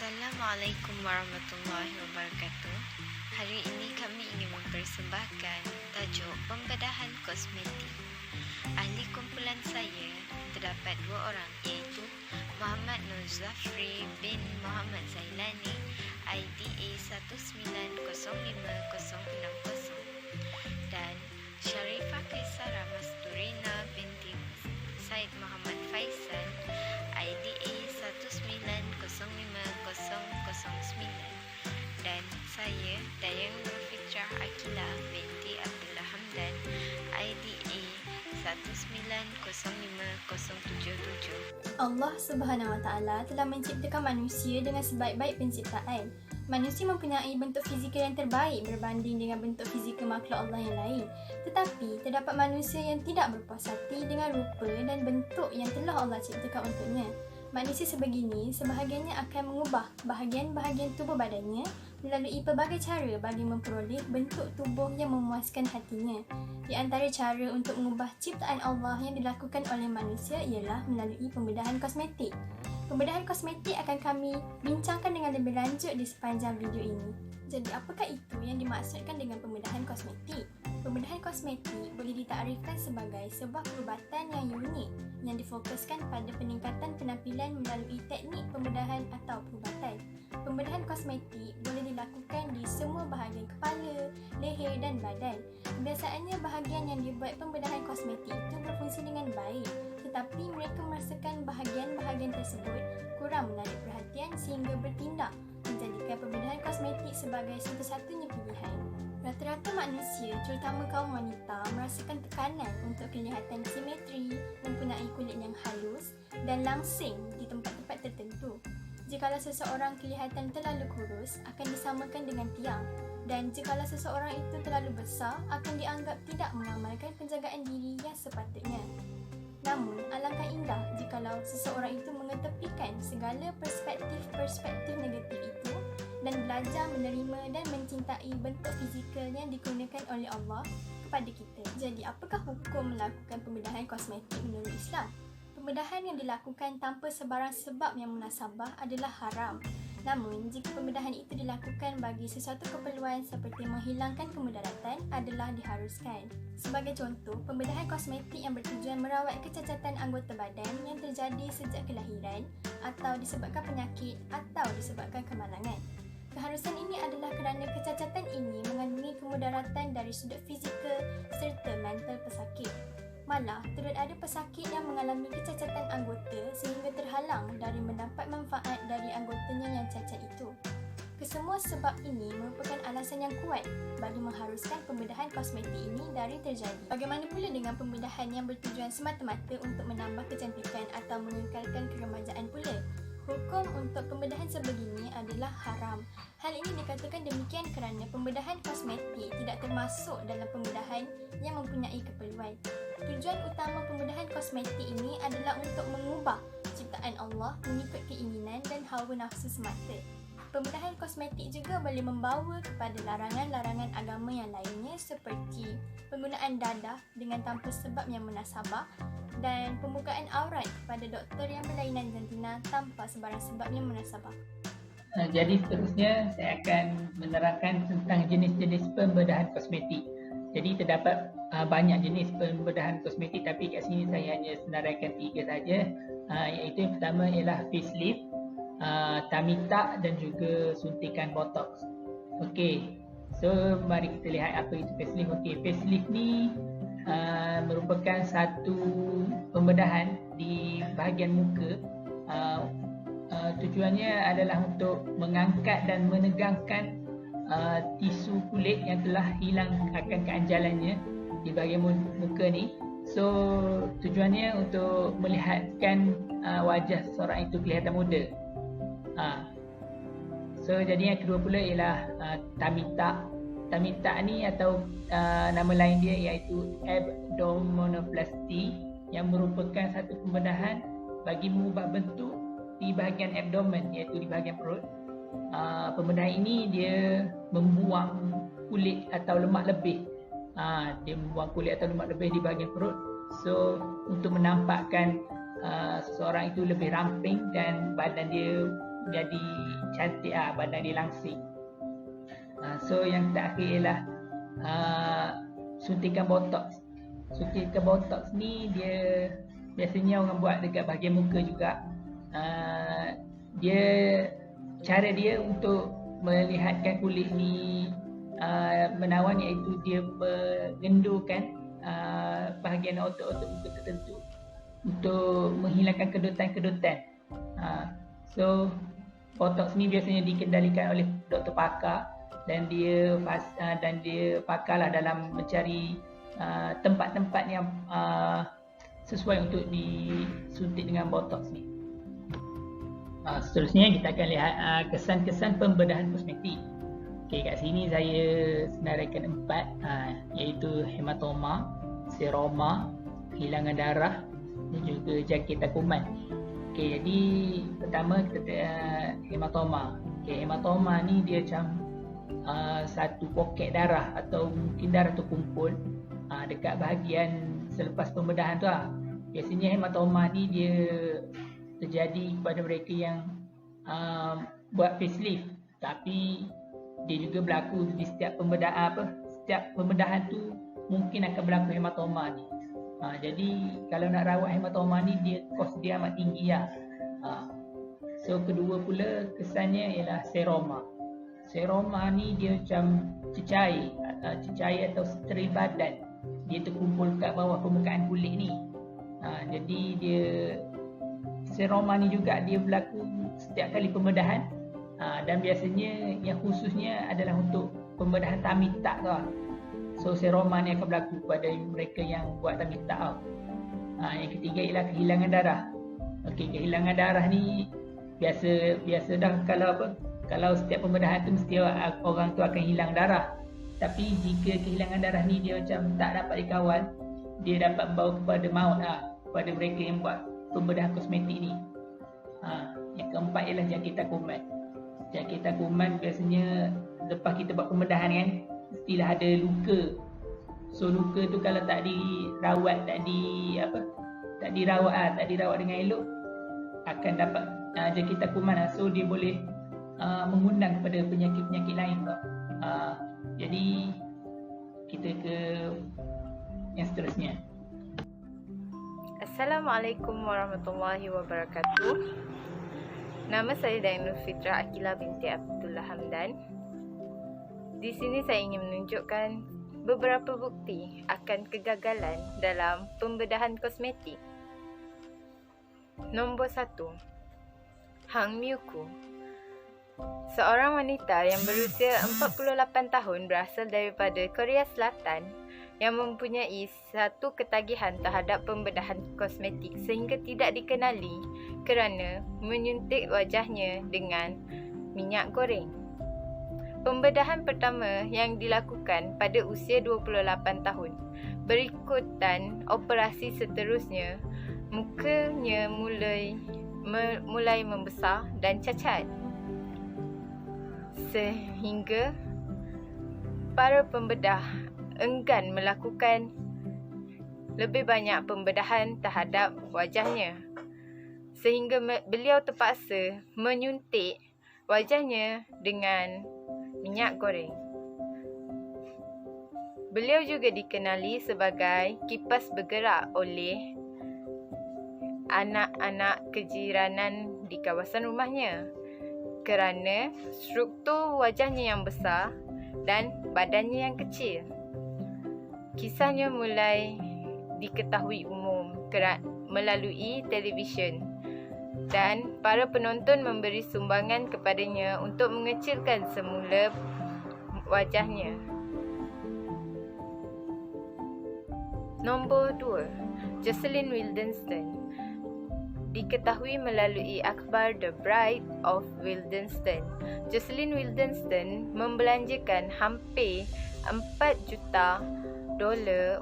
Assalamualaikum warahmatullahi wabarakatuh. Hari ini kami ingin mempersembahkan tajuk pembedahan kosmetik. Ahli kumpulan saya terdapat dua orang, iaitu Muhammad Nur Zafri bin Muhammad Zailani, IDA 1905060, dan Sharifah Kaisara Masturina binti Said Muhammad Faisal, IDA 1905009, dan saya Dayang Nur Fitrah Akilah binti Abdullah Hamdan, IDA 1905077. Allah Subhanahu Wa Taala telah menciptakan manusia dengan sebaik-baik penciptaan. Manusia mempunyai bentuk fizikal yang terbaik berbanding dengan bentuk fizikal makhluk Allah yang lain. Tetapi terdapat manusia yang tidak berpuas hati dengan rupa dan bentuk yang telah Allah ciptakan untuknya. Manusia sebegini sebahagiannya akan mengubah bahagian-bahagian tubuh badannya melalui pelbagai cara bagi memperoleh bentuk tubuh yang memuaskan hatinya. Di antara cara untuk mengubah ciptaan Allah yang dilakukan oleh manusia ialah melalui pembedahan kosmetik. Pembedahan kosmetik akan kami bincangkan dengan lebih lanjut di sepanjang video ini. Jadi, apakah itu yang dimaksudkan dengan pembedahan kosmetik? Pembedahan kosmetik boleh ditakrirkan sebagai sebuah perubatan yang unik yang difokuskan pada peningkatan penampilan melalui teknik pembedahan atau perubatan. Pembedahan kosmetik boleh dilakukan di semua bahagian kepala, leher dan badan. Biasanya bahagian yang dibuat pembedahan kosmetik itu berfungsi dengan baik, tetapi mereka merasakan bahagian-bahagian tersebut kurang menarik perhatian sehingga bertindak menjadikan pembedahan kosmetik sebagai satu-satunya pilihan. Rata-rata manusia, terutama kaum wanita, merasakan tekanan untuk kelihatan simetri, mempunyai kulit yang halus dan langsing di tempat-tempat tertentu. Jikalau seseorang kelihatan terlalu kurus, akan disamakan dengan tiang, dan jikalau seseorang itu terlalu besar, akan dianggap tidak mengamalkan penjagaan diri yang sepatutnya. Namun, alangkah indah jikalau seseorang itu mengetepikan segala perspektif negatif itu dan belajar menerima dan mencintai bentuk fizikal yang dikurniakan oleh Allah kepada kita. Jadi, apakah hukum melakukan pembedahan kosmetik menurut Islam? Pembedahan yang dilakukan tanpa sebarang sebab yang munasabah adalah haram. Namun, jika pembedahan itu dilakukan bagi sesuatu keperluan seperti menghilangkan kemudaratan adalah diharuskan. Sebagai contoh, pembedahan kosmetik yang bertujuan merawat kecacatan anggota badan yang terjadi sejak kelahiran atau disebabkan penyakit atau disebabkan kemalangan. Keharusan ini adalah kerana kecacatan ini mengandungi kemudaratan dari sudut fizikal serta mental pesakit. Malah, turut ada pesakit yang mengalami kecacatan anggota sehingga terhalang dari mendapat manfaat dari anggotanya yang cacat itu. Kesemua sebab ini merupakan alasan yang kuat bagi mengharuskan pembedahan kosmetik ini dari terjadi. Bagaimana pula dengan pembedahan yang bertujuan semata-mata untuk menambah kecantikan atau mengekalkan keremajaan pula? Hukum untuk pembedahan sebegini adalah haram. Hal ini dikatakan demikian kerana pembedahan kosmetik tidak termasuk dalam pembedahan yang mempunyai keperluan. Tujuan utama pembedahan kosmetik ini adalah untuk mengubah ciptaan Allah mengikut keinginan dan hawa nafsu semata. Pembedahan kosmetik juga boleh membawa kepada larangan-larangan agama yang lainnya seperti penggunaan dadah dengan tanpa sebab yang munasabah dan pembukaan aurat kepada doktor yang berlainan jantina tanpa sebarang sebab yang munasabah. Jadi seterusnya saya akan menerangkan tentang jenis-jenis pembedahan kosmetik. Jadi terdapat banyak jenis pembedahan kosmetik, tapi kat sini saya hanya senaraikan 3 saja, iaitu yang pertama ialah facelift, tummy tuck dan juga suntikan botox. Okey, so mari kita lihat apa itu facelift. Okey, facelift ni merupakan satu pembedahan di bahagian muka. Tujuannya adalah untuk mengangkat dan menegangkan tisu kulit yang telah hilang akan keanjalannya di bahagian muka ni. So tujuannya untuk melihatkan wajah seseorang itu kelihatan muda. So jadi yang kedua pula ialah tummy tuck. Tummy tuck ni atau nama lain dia iaitu abdominoplasty, yang merupakan satu pembedahan bagi mengubah bentuk di bahagian abdomen, iaitu di bahagian perut. Pembedahan ini dia membuang kulit atau lemak lebih. Dia membuang kulit atau lemak lebih di bahagian perut. So untuk menampakkan seseorang itu lebih ramping dan badan dia jadi cantik badan dia langsing. So yang terakhir ialah suntikan botox. Suntikan botox ni dia biasanya orang buat dekat bahagian muka juga. Dia cara dia untuk melihatkan kulit ni menawan, iaitu dia mengendurkan bahagian otot-otot muka tertentu untuk menghilangkan kedutan-kedutan. So botox ni biasanya dikendalikan oleh doktor pakar dan dia pakarlah dalam mencari tempat-tempat yang sesuai untuk disuntik dengan botox ni. Seterusnya kita akan lihat kesan-kesan pembedahan kosmetik. Okay, kat sini saya senaraikan 4, iaitu hematoma, seroma, kehilangan darah dan juga jangkitan kuman. Okay, jadi pertama kita hematoma. Okay, hematoma ni dia macam satu poket darah atau mungkin darah terkumpul dekat bahagian selepas pembedahan tu lah. Biasanya hematoma ni dia terjadi kepada mereka yang buat facelift, tapi dia juga berlaku di setiap pembedahan tu mungkin akan berlaku hematoma ni. Jadi kalau nak rawat hematoma ni kos dia amat tinggi lah. So kedua pula kesannya ialah seroma. Seroma ni dia macam cecair atau steril badan. Dia terkumpul kat bawah permukaan kulit ni. Jadi seroma ni juga dia berlaku setiap kali pembedahan. Dan biasanya yang khususnya adalah untuk pembedahan tummy tuck lah. So seroma ni akan berlaku pada mereka yang buat tummy tuck. Yang ketiga ialah kehilangan darah. Okey, kehilangan darah ni biasa dah kalau setiap pembedahan tu mesti orang tu akan hilang darah. Tapi jika kehilangan darah ni dia macam tak dapat dikawal, dia dapat membawa kepada maut kepada mereka yang buat pembedahan kosmetik ni. Yang keempat ialah jangkitan kuman. Jangkitan kuman biasanya lepas kita buat pembedahan kan, mestilah ada luka. So luka tu kalau tak dirawat, tak dirawat dengan elok, akan dapat jangkitan kuman. So dia boleh mengundang kepada penyakit-penyakit lain tau. Jadi kita ke yang seterusnya. Assalamualaikum warahmatullahi wabarakatuh. Nama saya Dainul Fitrah Akilah binti Abdullah Hamdan. Di sini saya ingin menunjukkan beberapa bukti akan kegagalan dalam pembedahan kosmetik. Nombor 1. Hang Myuku. Seorang wanita yang berusia 48 tahun berasal daripada Korea Selatan yang mempunyai satu ketagihan terhadap pembedahan kosmetik sehingga tidak dikenali kerana menyuntik wajahnya dengan minyak goreng. Pembedahan pertama yang dilakukan pada usia 28 tahun. Berikutan operasi seterusnya, mukanya mulai membesar dan cacat. Sehingga para pembedah enggan melakukan lebih banyak pembedahan terhadap wajahnya. Sehingga beliau terpaksa menyuntik wajahnya dengan minyak goreng. Beliau juga dikenali sebagai kipas bergerak oleh anak-anak kejiranan di kawasan rumahnya kerana struktur wajahnya yang besar dan badannya yang kecil. Kisahnya mulai diketahui umum melalui televisyen dan para penonton memberi sumbangan kepadanya untuk mengecilkan semula wajahnya. Nombor 2. Jocelyn Wildenstein. Diketahui melalui akhbar The Bride of Wildenstein. Jocelyn Wildenstein membelanjakan hampir $4 juta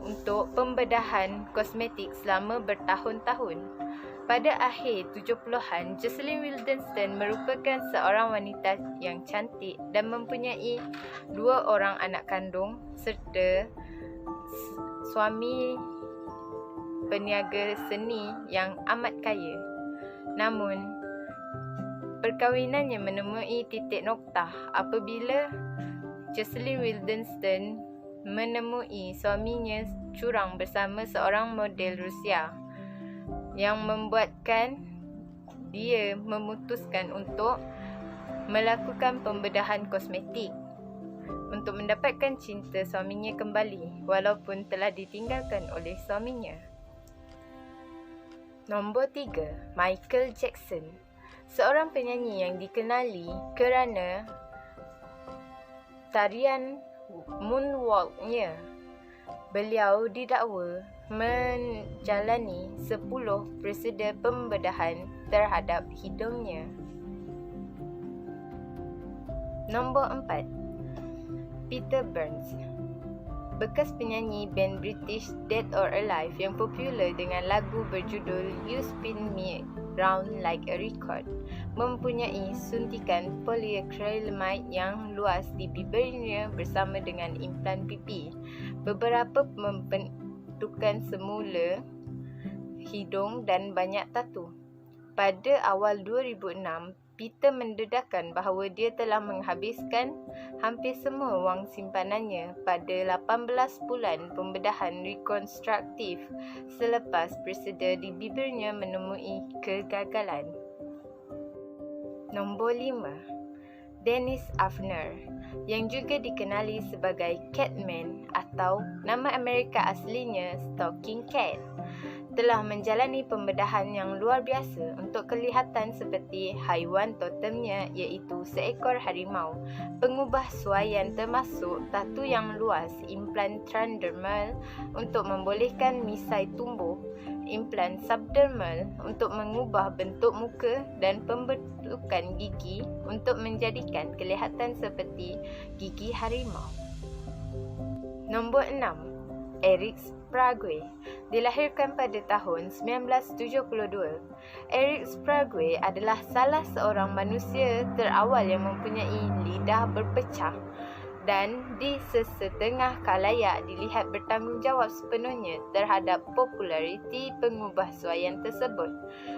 untuk pembedahan kosmetik selama bertahun-tahun. Pada akhir 70-an, Jocelyn Wildenstein merupakan seorang wanita yang cantik dan mempunyai 2 orang anak kandung serta suami peniaga seni yang amat kaya. Namun, perkahwinannya menemui titik noktah apabila Jocelyn Wildenstein menemui suaminya curang bersama seorang model Rusia yang membuatkan dia memutuskan untuk melakukan pembedahan kosmetik untuk mendapatkan cinta suaminya kembali walaupun telah ditinggalkan oleh suaminya. Nombor 3, Michael Jackson. Seorang penyanyi yang dikenali kerana tarian moonwalk-nya. Beliau didakwa menjalani 10 prosedur pembedahan terhadap hidungnya. Nombor 4, Peter Burns. Bekas penyanyi band British Dead or Alive yang popular dengan lagu berjudul You Spin Me Round Like a Record mempunyai suntikan polyacrylamide yang luas di bibirnya bersama dengan implan pipi. Beberapa pembentukan semula hidung dan banyak tatu. Pada awal 2006, Peter mendedahkan bahawa dia telah menghabiskan hampir semua wang simpanannya pada 18 bulan pembedahan rekonstruktif selepas prosedur di bibirnya menemui kegagalan. Nombor 5, Dennis Avner, yang juga dikenali sebagai Catman atau nama Amerika aslinya Stalking Cat, telah menjalani pembedahan yang luar biasa untuk kelihatan seperti haiwan totemnya, iaitu seekor harimau, pengubah suaian termasuk tatu yang luas, implan transdermal untuk membolehkan misai tumbuh, implan subdermal untuk mengubah bentuk muka dan pembentukan gigi untuk menjadikan kelihatan seperti gigi harimau. Nombor 6, Eric Sprague. Dilahirkan pada tahun 1972. Eric Sprague adalah salah seorang manusia terawal yang mempunyai lidah berpecah dan di sesetengah khalayak dilihat bertanggungjawab sepenuhnya terhadap populariti pengubah suaian tersebut.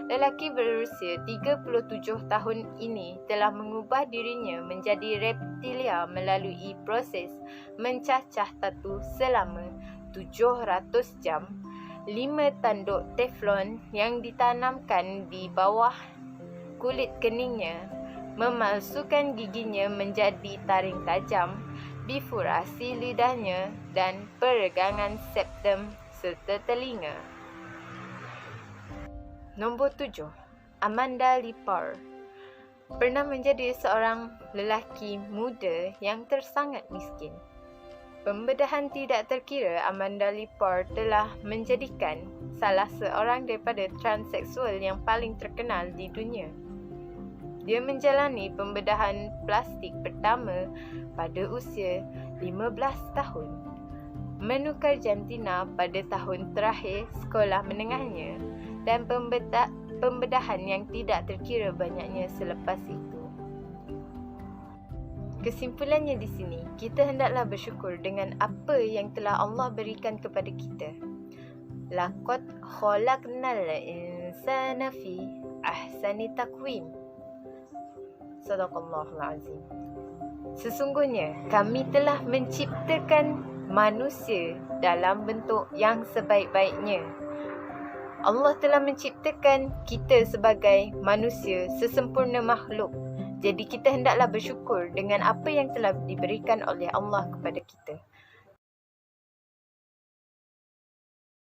Lelaki berusia 37 tahun ini telah mengubah dirinya menjadi reptilia melalui proses mencacah tatu selama 700 jam, 5 tanduk teflon yang ditanamkan di bawah kulit keningnya, memalsukan giginya menjadi taring tajam, bifurasi lidahnya dan peregangan septum serta telinga. Nombor 7, Amanda Lepore. Pernah menjadi seorang lelaki muda yang tersangat miskin. Pembedahan tidak terkira Amanda Lepore telah menjadikan salah seorang daripada transseksual yang paling terkenal di dunia. Dia menjalani pembedahan plastik pertama pada usia 15 tahun. Menukar jantina pada tahun terakhir sekolah menengahnya dan pembedahan yang tidak terkira banyaknya selepas itu. Kesimpulannya di sini, kita hendaklah bersyukur dengan apa yang telah Allah berikan kepada kita. Laqad khalaqnal insana fi ahsani taqwim. Sadaqallahul azim. Sesungguhnya kami telah menciptakan manusia dalam bentuk yang sebaik-baiknya. Allah telah menciptakan kita sebagai manusia sesempurna makhluk. Jadi kita hendaklah bersyukur dengan apa yang telah diberikan oleh Allah kepada kita.